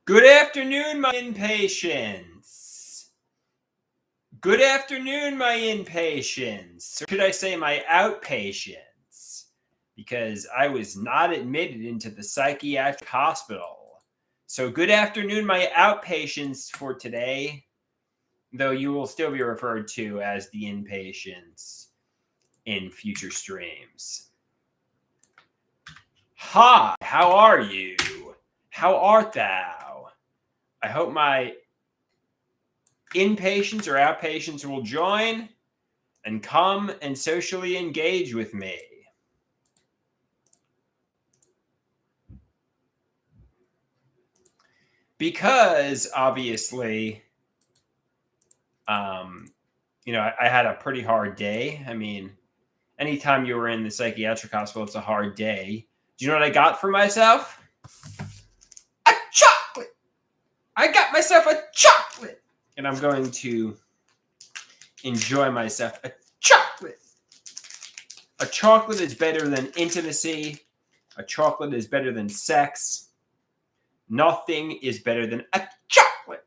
Good afternoon, my inpatients. Good afternoon, my inpatients. Or should I say my outpatients? Because I was not admitted into the psychiatric hospital. So good afternoon, my outpatients for today, though you will still be referred to as the inpatients in future streams. Hi, how are you? How art thou? I hope my inpatients or outpatients will join and come and socially engage with me. Because obviously, I had a pretty hard day. I mean, anytime you were in the psychiatric hospital, it's a hard day. Do you know what I got for myself? A chocolate! I got myself a chocolate! And I'm going to enjoy myself a chocolate. A chocolate is better than intimacy. A chocolate is better than sex. Nothing is better than a chocolate.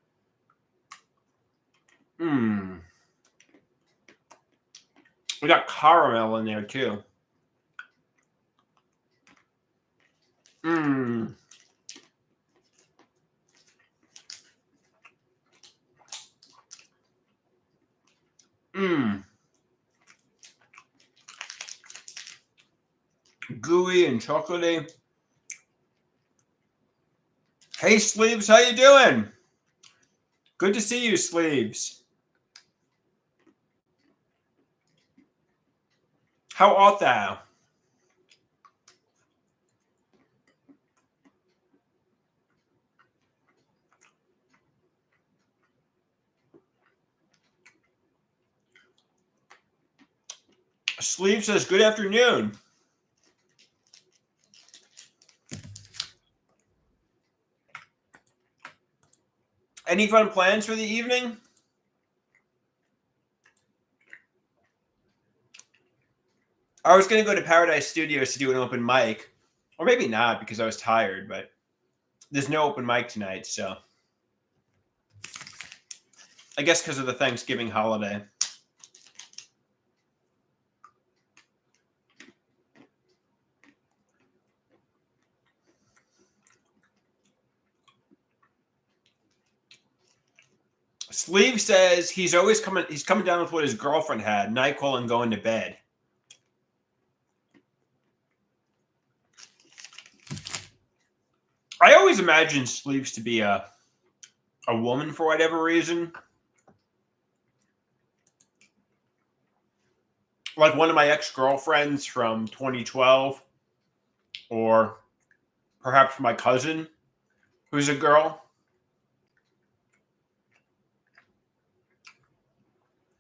We got caramel in there too. Gooey and chocolatey. Hey, Sleeves, how you doing? Good to see you, Sleeves. How art thou? Sleeve says, good afternoon. Any fun plans for the evening? I was going to go to Paradise Studios to do an open mic. Or maybe not because I was tired, but there's no open mic tonight, so. I guess because of the Thanksgiving holiday. Sleeve says he's coming down with what his girlfriend had, NyQuil and going to bed. I always imagined Sleeves to be a woman for whatever reason. Like one of my ex-girlfriends from 2012. Or perhaps my cousin, who's a girl.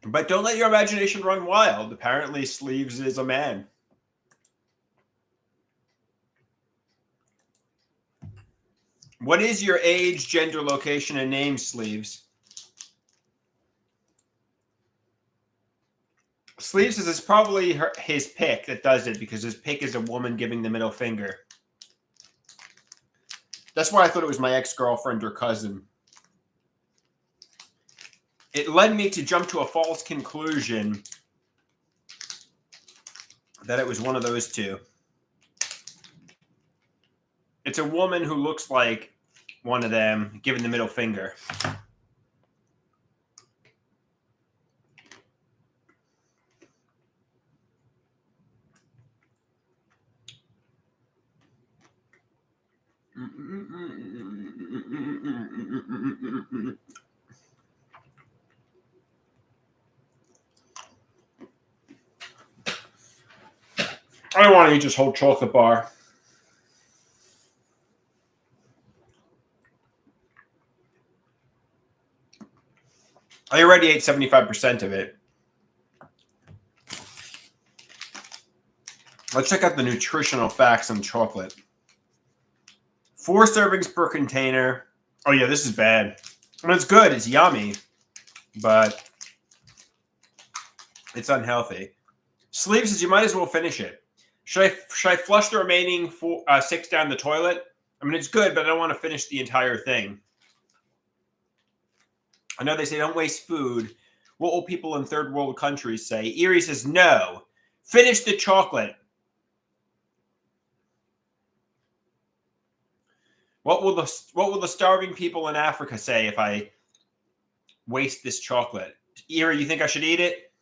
But don't let your imagination run wild. Apparently, Sleeves is a man. What is your age, gender, location, and name, Sleeves? Sleeves says it's probably his pick that does it because his pick is a woman giving the middle finger. That's why I thought it was my ex-girlfriend or cousin. It led me to jump to a false conclusion that it was one of those two. It's a woman who looks like one of them giving the middle finger. I don't want to eat this whole chocolate bar. I already ate 75% of it. Let's check out the nutritional facts on chocolate. 4 servings per container. Oh yeah, this is bad. And it's good. It's yummy. But it's unhealthy. Sleeve says you might as well finish it. Should I flush the remaining 6 down the toilet? I mean, it's good, but I don't want to finish the entire thing. I know they say don't waste food. What will people in third world countries say? Erie says no. Finish the chocolate. What will the starving people in Africa say if I waste this chocolate? Erie, you think I should eat it?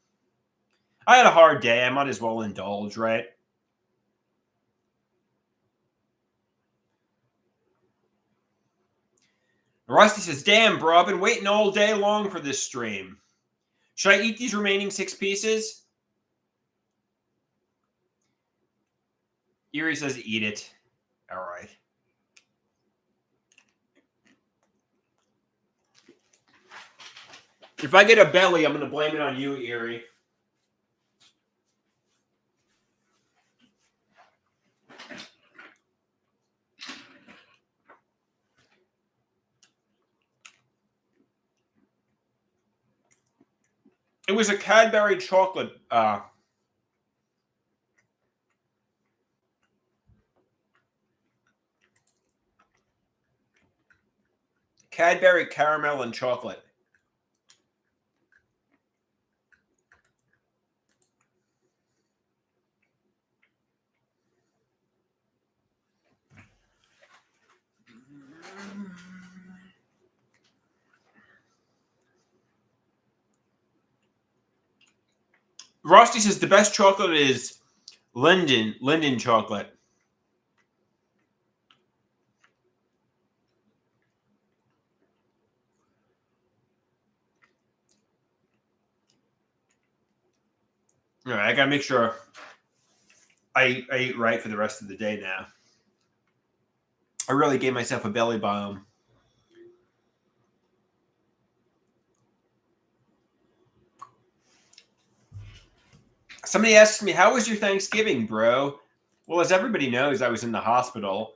I had a hard day. I might as well indulge, right? Rusty says, damn, bro, I've been waiting all day long for this stream. Should I eat these remaining 6 pieces? Erie says, eat it. All right. If I get a belly, I'm going to blame it on you, Erie. It was a Cadbury chocolate. Cadbury caramel and chocolate. Rusty says the best chocolate is Linden chocolate. All right, I gotta make sure I eat right for the rest of the day now. I really gave myself a belly bomb. Somebody asks me, how was your Thanksgiving, bro? Well, as everybody knows, I was in the hospital.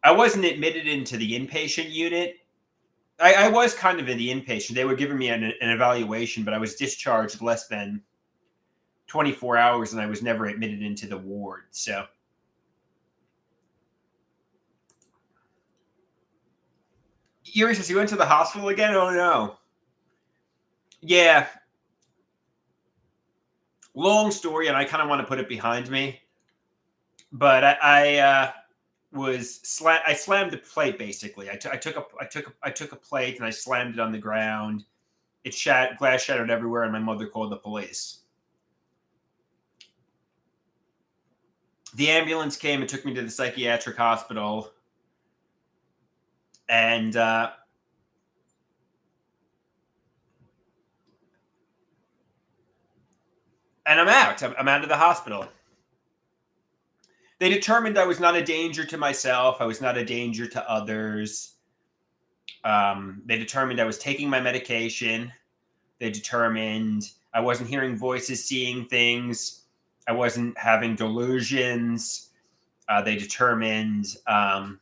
I wasn't admitted into the inpatient unit. I was kind of in the inpatient. They were giving me an evaluation, but I was discharged less than 24 hours, and I was never admitted into the ward. So, Erie says, you went to the hospital again? Oh, no. Yeah. Long story, and I kind of want to put it behind me. But I slammed the plate, basically. I took a plate, and I slammed it on the ground. Glass shattered everywhere, and my mother called the police. The ambulance came and took me to the psychiatric hospital. And I'm out. I'm out of the hospital. They determined I was not a danger to myself. I was not a danger to others. They determined I was taking my medication. They determined I wasn't hearing voices, seeing things. I wasn't having delusions. They determined I'm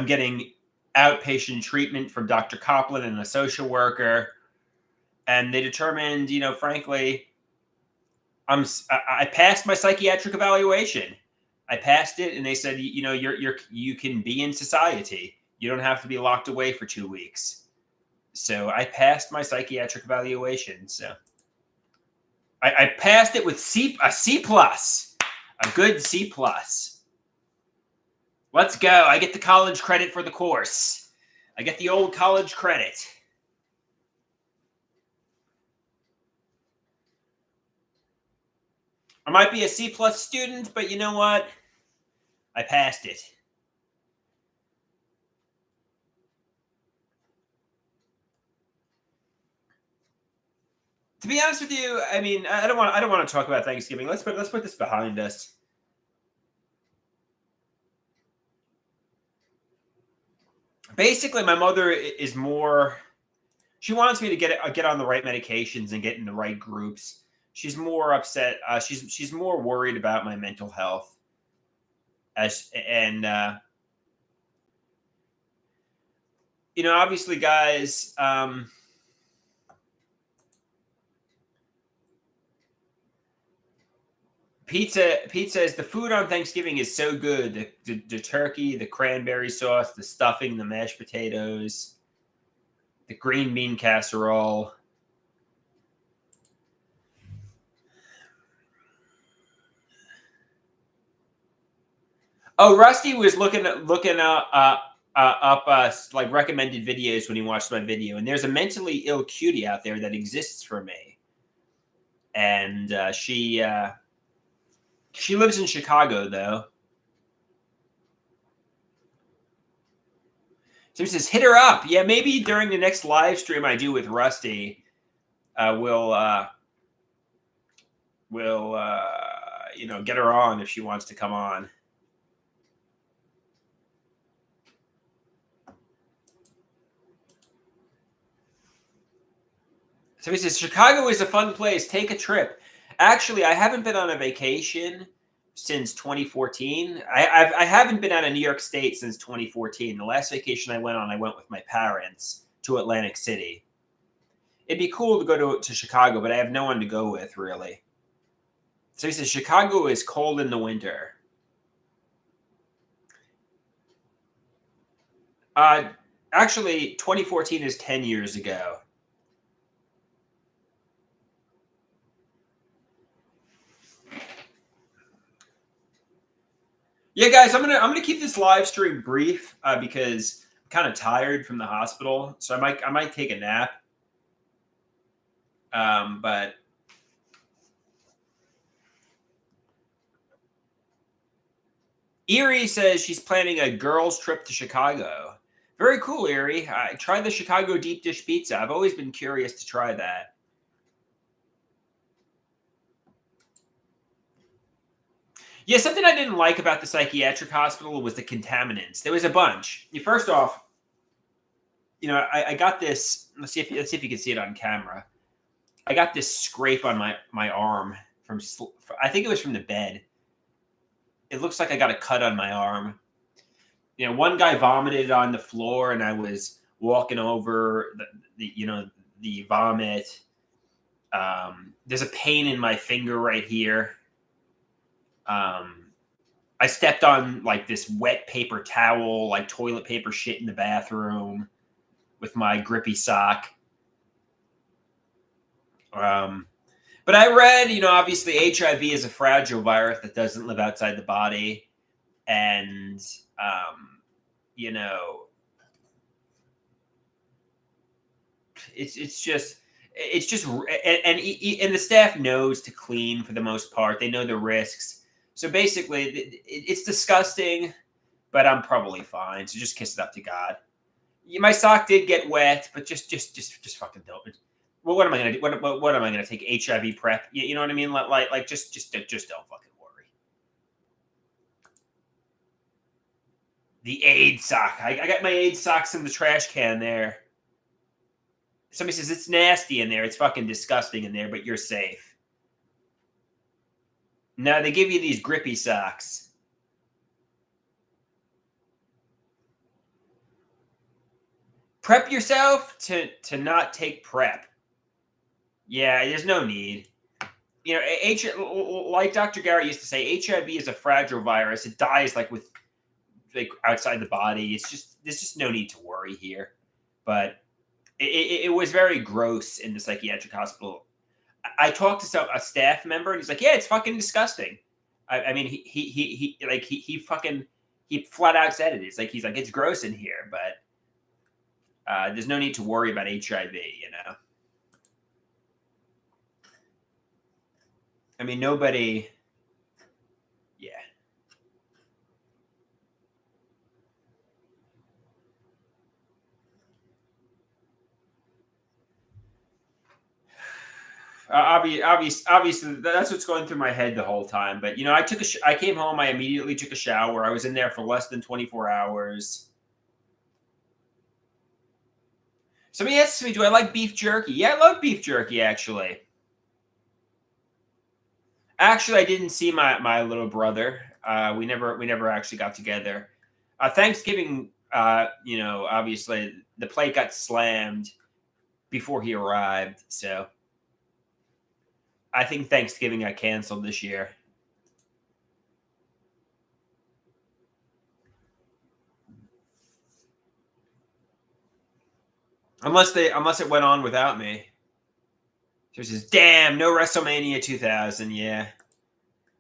getting outpatient treatment from Dr. Copland and a social worker. And they determined, frankly, I passed my psychiatric evaluation. I passed it, and they said, you can be in society. You don't have to be locked away for 2 weeks. So I passed my psychiatric evaluation. So I passed it with a C plus, a good C plus. Let's go. I get the college credit for the course. I get the old college credit. I might be a C plus student, but you know what? I passed it. To be honest with you, I mean, I don't want to talk about Thanksgiving. Let's put this behind us. Basically, my mother is more. She wants me to get on the right medications and get in the right groups. She's more upset. She's more worried about my mental health. Obviously, guys. Pete says the food on Thanksgiving is so good. The turkey, the cranberry sauce, the stuffing, the mashed potatoes. The green bean casserole. Oh, Rusty was looking up like recommended videos when he watched my video, and there's a mentally ill cutie out there that exists for me, and she lives in Chicago though. So he says, hit her up. Yeah, maybe during the next live stream I do with Rusty, we'll get her on if she wants to come on. So he says, Chicago is a fun place. Take a trip. Actually, I haven't been on a vacation since 2014. I haven't been out of New York State since 2014. The last vacation I went with my parents to Atlantic City. It'd be cool to go to Chicago, but I have no one to go with, really. So he says, Chicago is cold in the winter. Actually, 2014 is 10 years ago. Yeah, guys, I'm gonna keep this live stream brief because I'm kind of tired from the hospital, so I might take a nap. But Erie says she's planning a girls' trip to Chicago. Very cool, Erie. I tried the Chicago deep dish pizza. I've always been curious to try that. Yeah, something I didn't like about the psychiatric hospital was the contaminants. There was a bunch. First off, I got this. Let's see if you can see it on camera. I got this scrape on my arm from. I think it was from the bed. It looks like I got a cut on my arm. One guy vomited on the floor, and I was walking over the vomit. There's a pain in my finger right here. I stepped on like this wet paper towel, like toilet paper shit in the bathroom with my grippy sock. But I read, obviously HIV is a fragile virus that doesn't live outside the body. And, it's just, and the staff knows to clean for the most part. They know the risks. So basically, it's disgusting, but I'm probably fine. So just kiss it up to God. My sock did get wet, but just fucking don't. Well, what am I gonna do? What am I gonna take HIV prep? You know what I mean? Like just don't fucking worry. The AIDS sock. I got my AIDS socks in the trash can there. Somebody says it's nasty in there. It's fucking disgusting in there, but you're safe. No, they give you these grippy socks. Prep yourself to not take prep. Yeah, there's no need. Like Dr. Garrett used to say, HIV is a fragile virus. It dies like outside the body. There's just no need to worry here. But it was very gross in the psychiatric hospital. I talked to a staff member, and he's like, "Yeah, it's fucking disgusting." I mean, he flat out said it. He's like, it's gross in here, but there's no need to worry about HIV. I mean, nobody. Yeah. Obviously, that's what's going through my head the whole time. But I came home. I immediately took a shower. I was in there for less than 24 hours. Somebody asks me, "Do I like beef jerky?" Yeah, I love beef jerky. Actually, I didn't see my little brother. We never actually got together. Thanksgiving, obviously the plate got slammed before he arrived, so I think Thanksgiving got canceled this year. Unless it went on without me. She says, "Damn, no WrestleMania 2000." Yeah,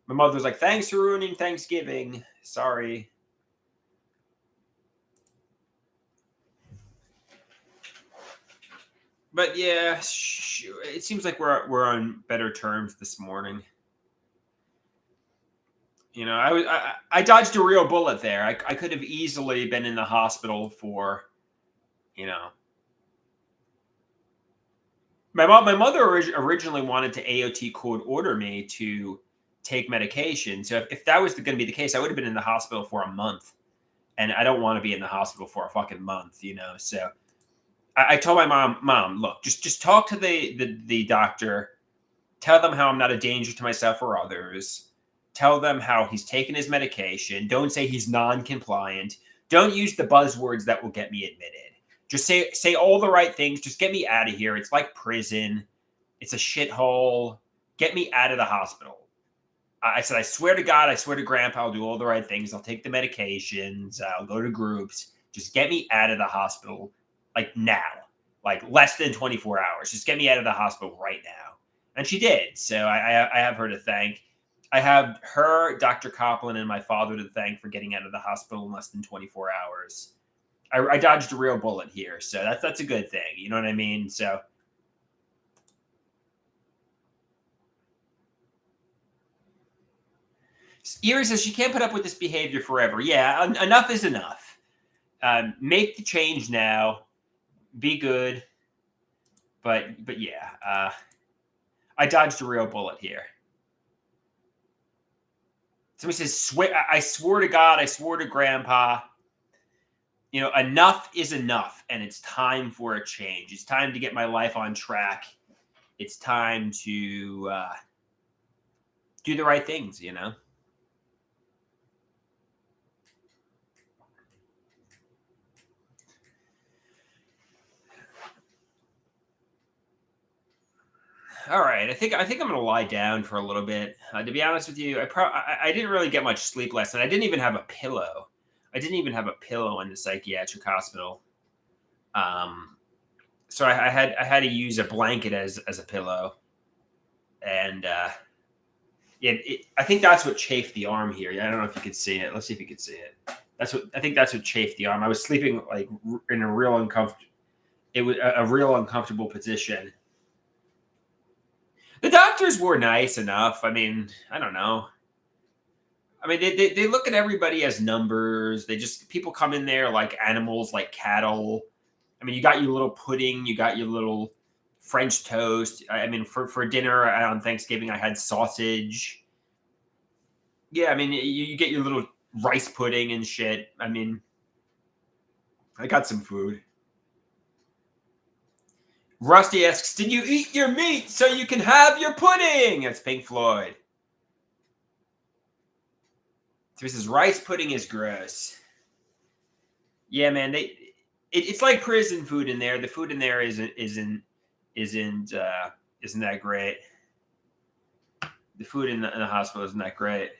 my mother was like, "Thanks for ruining Thanksgiving. Sorry." But yeah, it seems like we're on better terms this morning. You know, I dodged a real bullet there. I could have easily been in the hospital for, you know, my mother originally wanted to AOT court order me to take medication. So if that was going to be the case, I would have been in the hospital for a month, and I don't want to be in the hospital for a fucking month. You know, so I told my mom, look, just talk to the doctor. Tell them how I'm not a danger to myself or others. Tell them how he's taken his medication. Don't say he's non-compliant. Don't use the buzzwords that will get me admitted. Just say all the right things. Just get me out of here. It's like prison. It's a shithole. Get me out of the hospital. I said, I swear to God, I swear to Grandpa, I'll do all the right things. I'll take the medications. I'll go to groups. Just get me out of the hospital, like now, like less than 24 hours. Just get me out of the hospital right now. And she did. So I have her to thank. I have her, Dr. Copland, and my father to thank for getting out of the hospital in less than 24 hours. I dodged a real bullet here, so that's a good thing. You know what I mean? So Erie says she can't put up with this behavior forever. Yeah, enough is enough. Make the change now. Be good. But yeah, I dodged a real bullet here. Somebody says, I swore to God, I swore to Grandpa. You know, enough is enough, and it's time for a change. It's time to get my life on track. It's time to do the right things, you know? All right, I think I'm gonna lie down for a little bit. To be honest with you, I didn't really get much sleep last night. I didn't even have a pillow. I didn't even have a pillow in the psychiatric hospital. Um, so I had to use a blanket as a pillow, and I think that's what chafed the arm here. I don't know if you could see it. Let's see if you could see it. I think that's what chafed the arm. I was sleeping like in a real uncomfortable. It was a real uncomfortable position. The doctors were nice enough. I mean, I don't know. I mean, they look at everybody as numbers. People come in there like animals, like cattle. I mean, you got your little pudding, you got your little French toast. I mean, for dinner on Thanksgiving, I had sausage. Yeah, I mean, you get your little rice pudding and shit. I mean, I got some food. Rusty asks, "Did you eat your meat so you can have your pudding?" That's Pink Floyd. So he says rice pudding is gross. Yeah, man, it's like prison food in there. The food in there isn't that great. The food in the hospital isn't that great.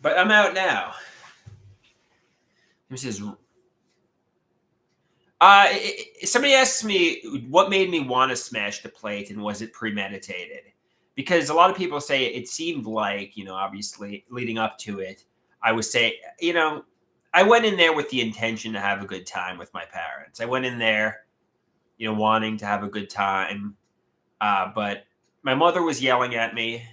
But I'm out now. He says, somebody asks me what made me want to smash the plate and was it premeditated? Because a lot of people say it seemed like, you know, obviously leading up to it, I would say, you know, I went in there with the intention to have a good time with my parents. I went in there, you know, wanting to have a good time. But my mother was yelling at me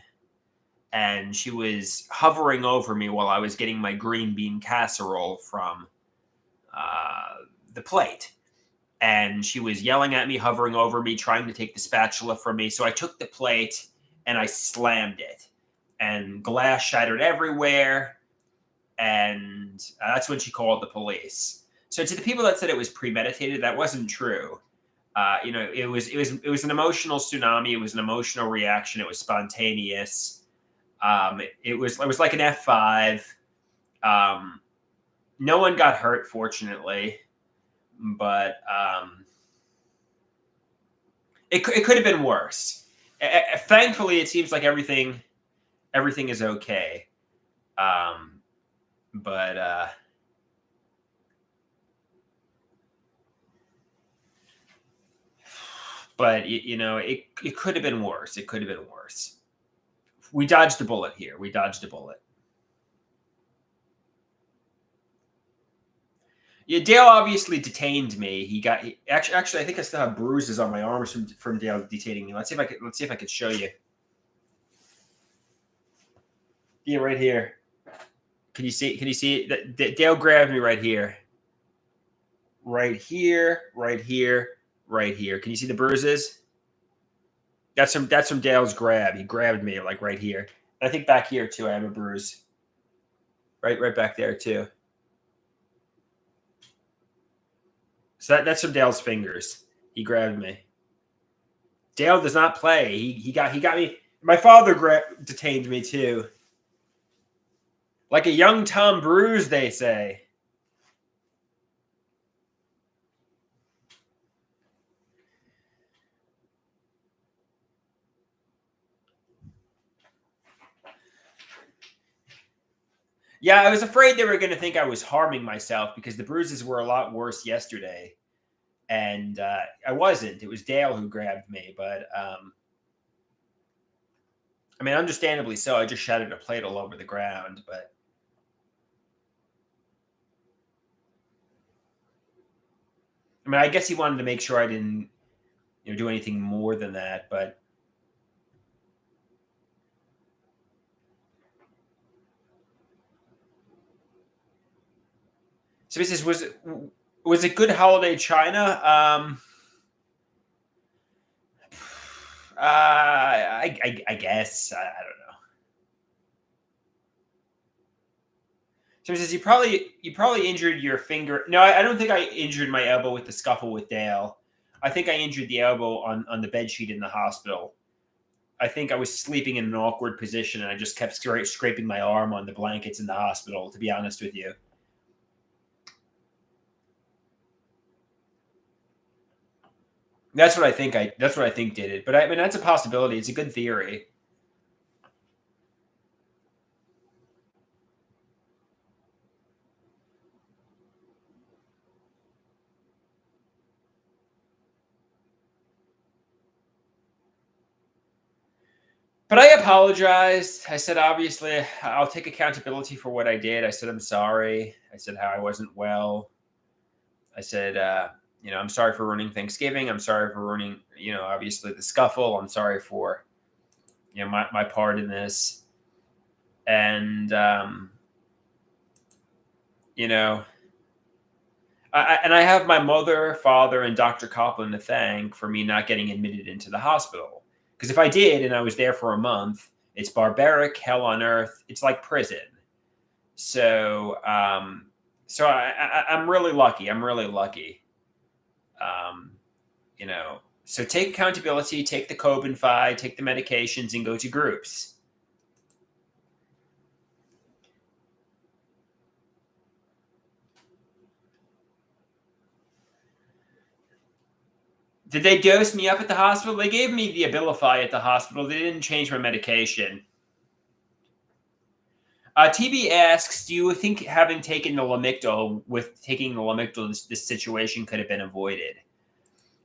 and she was hovering over me while I was getting my green bean casserole from the plate. And she was yelling at me, hovering over me, trying to take the spatula from me. So I took the plate and I slammed it, and glass shattered everywhere. And that's when she called the police. So to the people that said it was premeditated, that wasn't true. You know, it was an emotional tsunami. It was an emotional reaction. It was spontaneous. It was like an F5. No one got hurt, fortunately, but it could have been worse. Thankfully, it seems like everything everything is okay. But it could have been worse. It could have been worse. We dodged a bullet here. We dodged a bullet. Yeah, Dale obviously detained me. Actually, I think I still have bruises on my arms from Dale detaining me. Let's see if I could show you. Yeah, right here. Can you see? Can you see it? Dale grabbed me right here. Right here, right here, right here. Can you see the bruises? That's from Dale's grab. He grabbed me like right here. And I think back here too. I have a bruise. Right back there too. So that's from Dale's fingers. He grabbed me. Dale does not play. He got me. My father detained me too. Like a young Tom Bruise, they say. Yeah, I was afraid they were going to think I was harming myself because the bruises were a lot worse yesterday, and I wasn't. It was Dale who grabbed me, but I mean, understandably so. I just shattered a plate all over the ground, but I mean, I guess he wanted to make sure I didn't, do anything more than that. But so he says, was it good holiday China? I guess I don't know. So he says you probably injured your finger. No, I don't think I injured my elbow with the scuffle with Dale. I think I injured the elbow on the bed sheet in the hospital. I think I was sleeping in an awkward position and I just kept scraping my arm on the blankets in the hospital. To be honest with you, that's what I think. That's what I think did it. But I mean, that's a possibility. It's a good theory. But I apologized. I said, obviously, I'll take accountability for what I did. I said, I'm sorry. I said how I wasn't well. I said, I'm sorry for ruining Thanksgiving. I'm sorry for ruining, obviously the scuffle. I'm sorry for, my part in this. And, you know, and I have my mother, father, and Dr. Copland to thank for me not getting admitted into the hospital. Because if I did and I was there for a month, it's barbaric, hell on earth. It's like prison. So I'm really lucky. I'm really lucky. Um, so take accountability, take the Cobenfy, take the medications, and go to groups. Did they dose me up at the hospital? They gave me the Abilify at the hospital. They didn't change my medication. TB asks, do you think having taken the Lamictal, this situation could have been avoided?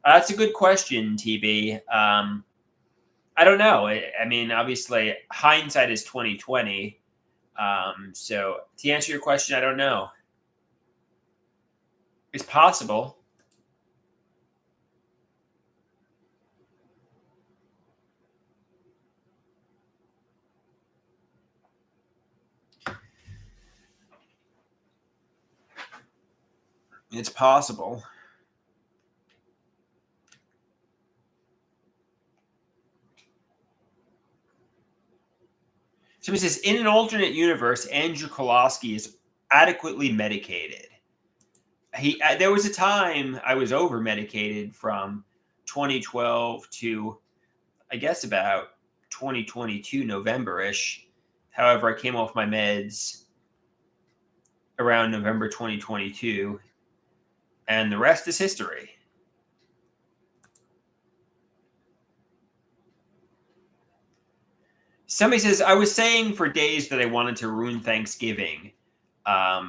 That's a good question, TB. I don't know. I mean, obviously, hindsight is 2020. So to answer your question, I don't know. It's possible. It's possible. So he says, in an alternate universe, Andrew Koloski is adequately medicated. There was a time I was over medicated from 2012 to, I guess, about 2022 November-ish. However, I came off my meds around November 2022, and the rest is history. Somebody says, I was saying for days that I wanted to ruin Thanksgiving. I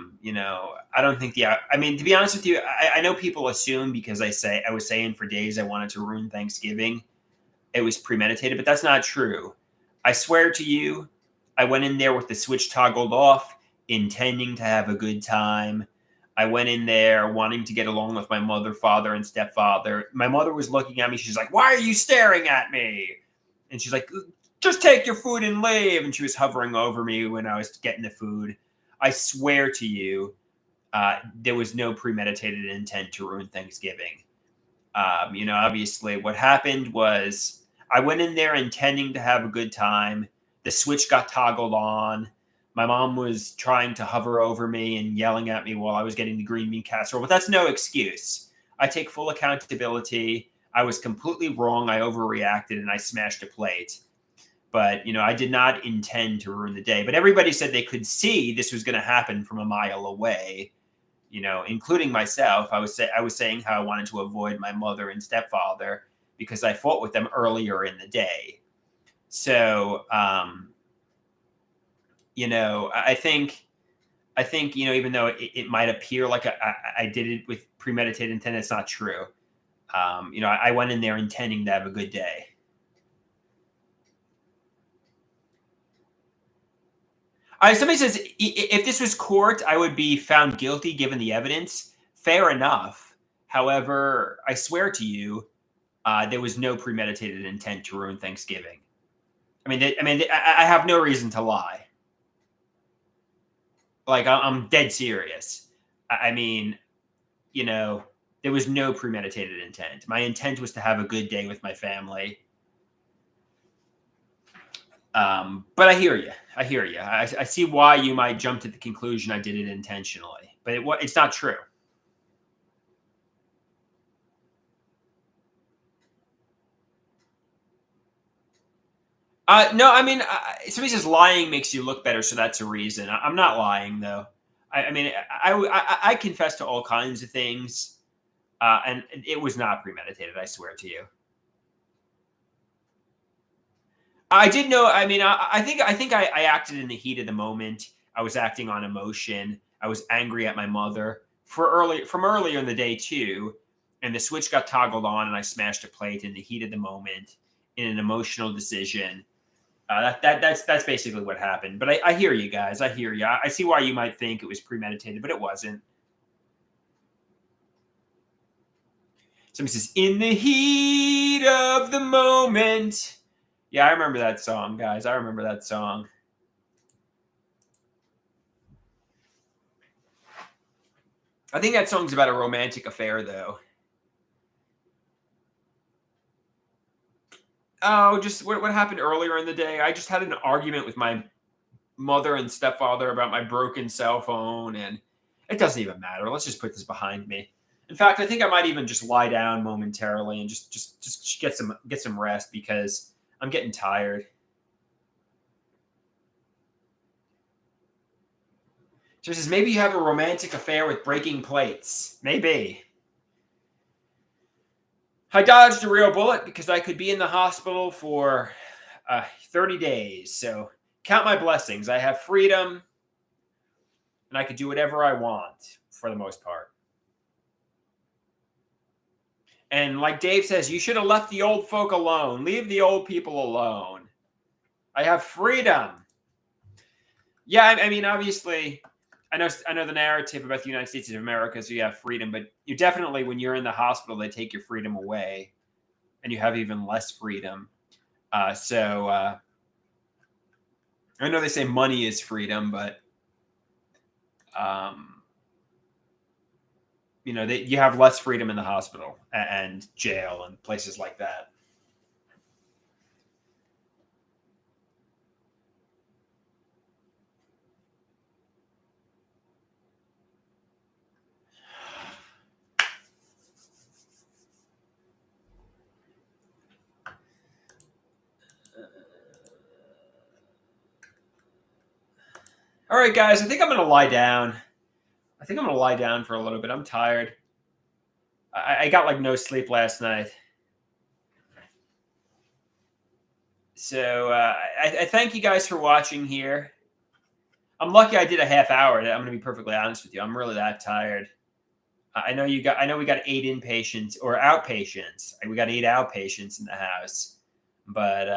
don't think I mean, to be honest with you, I know people assume because I was saying for days I wanted to ruin Thanksgiving, it was premeditated, but that's not true. I swear to you, I went in there with the switch toggled off, intending to have a good time. I went in there wanting to get along with my mother, father, and stepfather. My mother was looking at me. She's like, "Why are you staring at me?" And she's like, "Just take your food and leave." And she was hovering over me when I was getting the food. I swear to you, there was no premeditated intent to ruin Thanksgiving. Obviously, what happened was I went in there intending to have a good time. The switch got toggled on. My mom was trying to hover over me and yelling at me while I was getting the green bean casserole, but that's no excuse. I take full accountability. I was completely wrong. I overreacted and I smashed a plate. But, I did not intend to ruin the day. But everybody said they could see this was going to happen from a mile away, including myself. I was saying how I wanted to avoid my mother and stepfather because I fought with them earlier in the day. So, I think, even though it might appear like I did it with premeditated intent, it's not true. I went in there intending to have a good day. Somebody says, if this was court, I would be found guilty given the evidence. Fair enough. However, I swear to you, there was no premeditated intent to ruin Thanksgiving. I have no reason to lie. Like, I'm dead serious. I mean, there was no premeditated intent. My intent was to have a good day with my family. But I hear you. I see why you might jump to the conclusion I did it intentionally, but it's not true. No, somebody says lying makes you look better, so that's a reason. I'm not lying though. I confess to all kinds of things, and it was not premeditated. I swear to you. I did know. I acted in the heat of the moment. I was acting on emotion. I was angry at my mother from earlier in the day too, and the switch got toggled on, and I smashed a plate in the heat of the moment in an emotional decision. That's basically what happened. But I hear you guys. I hear you. I see why you might think it was premeditated, but it wasn't. Somebody says, "In the heat of the moment." Yeah, I remember that song, guys. I remember that song. I think that song's about a romantic affair, though. Oh, just what happened earlier in the day. I just had an argument with my mother and stepfather about my broken cell phone, and it doesn't even matter. Let's just put this behind me. In fact, I think I might even just lie down momentarily and just get some rest because I'm getting tired. So he says, maybe you have a romantic affair with breaking plates. Maybe. I dodged a real bullet because I could be in the hospital for 30 days. So count my blessings. I have freedom and I could do whatever I want for the most part. And like Dave says, you should have left the old folk alone. Leave the old people alone. I have freedom. Yeah, obviously, I know the narrative about the United States of America is you have freedom, but you definitely, when you're in the hospital, they take your freedom away, and you have even less freedom. I know they say money is freedom, but you have less freedom in the hospital and jail and places like that. All right, guys, I think I'm going to lie down. I think I'm going to lie down for a little bit. I'm tired. I got like no sleep last night. So I thank you guys for watching here. I'm lucky I did a half hour. I'm going to be perfectly honest with you. I'm really that tired. I know you got. I know we got 8 inpatients or outpatients. We got 8 outpatients in the house, but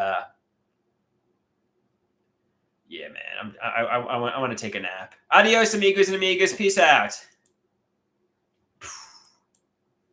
yeah, man. I want to take a nap. Adios, amigos and amigas. Peace out.